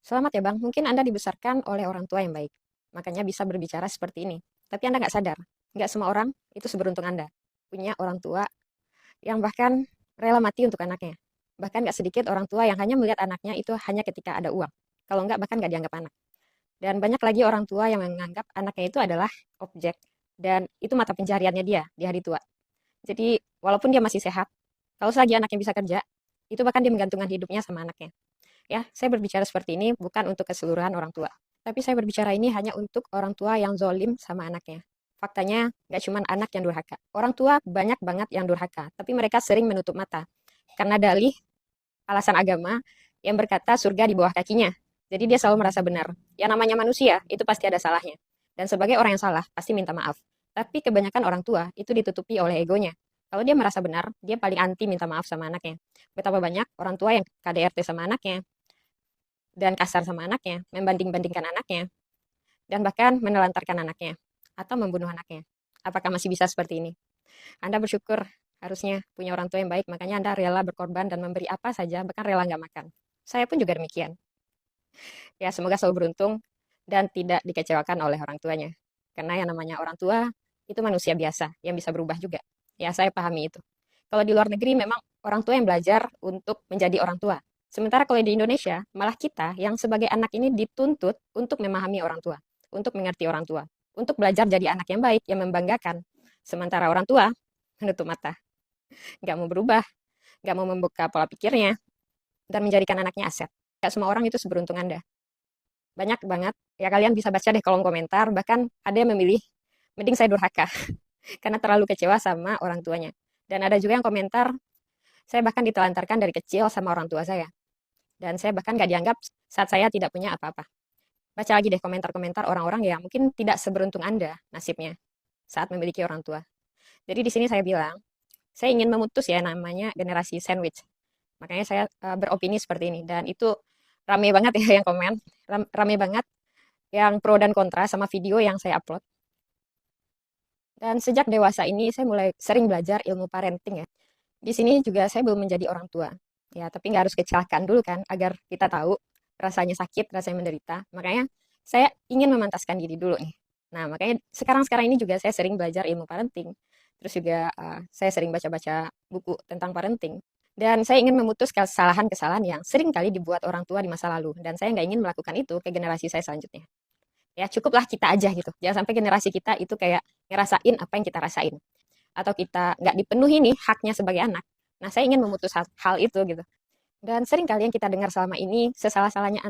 Selamat ya Bang, mungkin Anda dibesarkan oleh orang tua yang baik. Makanya bisa berbicara seperti ini. Tapi Anda nggak sadar, nggak semua orang itu seberuntung Anda. Punya orang tua yang bahkan rela mati untuk anaknya. Bahkan nggak sedikit orang tua yang hanya melihat anaknya itu hanya ketika ada uang. Kalau nggak, bahkan nggak dianggap anak. Dan banyak lagi orang tua yang menganggap anaknya itu adalah objek. Dan itu mata pencariannya dia di hari tua. Jadi, walaupun dia masih sehat, kalau selagi anaknya bisa kerja, itu bahkan dia menggantungkan hidupnya sama anaknya. Ya, saya berbicara seperti ini bukan untuk keseluruhan orang tua. Tapi saya berbicara ini hanya untuk orang tua yang zolim sama anaknya. Faktanya, nggak cuma anak yang durhaka. Orang tua banyak banget yang durhaka, tapi mereka sering menutup mata. Karena dalih alasan agama yang berkata surga di bawah kakinya. Jadi dia selalu merasa benar. Yang namanya manusia, itu pasti ada salahnya. Dan sebagai orang yang salah, pasti minta maaf. Tapi kebanyakan orang tua itu ditutupi oleh egonya. Kalau dia merasa benar, dia paling anti minta maaf sama anaknya. Betapa banyak orang tua yang KDRT sama anaknya, dan kasar sama anaknya, membanding-bandingkan anaknya, dan bahkan menelantarkan anaknya, atau membunuh anaknya. Apakah masih bisa seperti ini? Anda bersyukur harusnya punya orang tua yang baik, makanya Anda rela berkorban dan memberi apa saja, bahkan rela nggak makan. Saya pun juga demikian. Ya, semoga selalu beruntung dan tidak dikecewakan oleh orang tuanya. Karena yang namanya orang tua itu manusia biasa yang bisa berubah juga. Ya, saya pahami itu. Kalau di luar negeri memang orang tua yang belajar untuk menjadi orang tua. Sementara kalau di Indonesia, malah kita yang sebagai anak ini dituntut untuk memahami orang tua, untuk mengerti orang tua, untuk belajar jadi anak yang baik, yang membanggakan. Sementara orang tua menutup mata, nggak mau berubah, nggak mau membuka pola pikirnya, dan menjadikan anaknya aset. Gak semua orang itu seberuntung Anda. Banyak banget, ya kalian bisa baca deh kolom komentar, bahkan ada yang memilih, mending saya durhaka, karena terlalu kecewa sama orang tuanya. Dan ada juga yang komentar, saya bahkan ditelantarkan dari kecil sama orang tua saya. Dan saya bahkan gak dianggap saat saya tidak punya apa-apa. Baca lagi deh komentar-komentar orang-orang yang mungkin tidak seberuntung Anda nasibnya saat memiliki orang tua. Jadi di sini saya bilang, saya ingin memutus ya namanya generasi sandwich. Makanya saya beropini seperti ini. Dan itu rame banget ya yang komen. Rame banget yang pro dan kontra sama video yang saya upload. Dan sejak dewasa ini saya mulai sering belajar ilmu parenting ya. Di sini juga saya belum menjadi orang tua. Ya, tapi nggak harus kecelakaan dulu kan, agar kita tahu rasanya sakit, rasanya menderita. Makanya saya ingin memantaskan diri dulu nih. Nah, makanya sekarang-sekarang ini juga saya sering belajar ilmu parenting. Terus juga saya sering baca-baca buku tentang parenting. Dan saya ingin memutus kesalahan-kesalahan yang sering kali dibuat orang tua di masa lalu. Dan saya nggak ingin melakukan itu ke generasi saya selanjutnya. Ya, cukuplah kita aja gitu. Jangan sampai generasi kita itu kayak ngerasain apa yang kita rasain. Atau kita nggak dipenuhi nih haknya sebagai anak. Nah, saya ingin memutus hal itu gitu. Dan sering kali yang kita dengar selama ini, sesalah-salahnya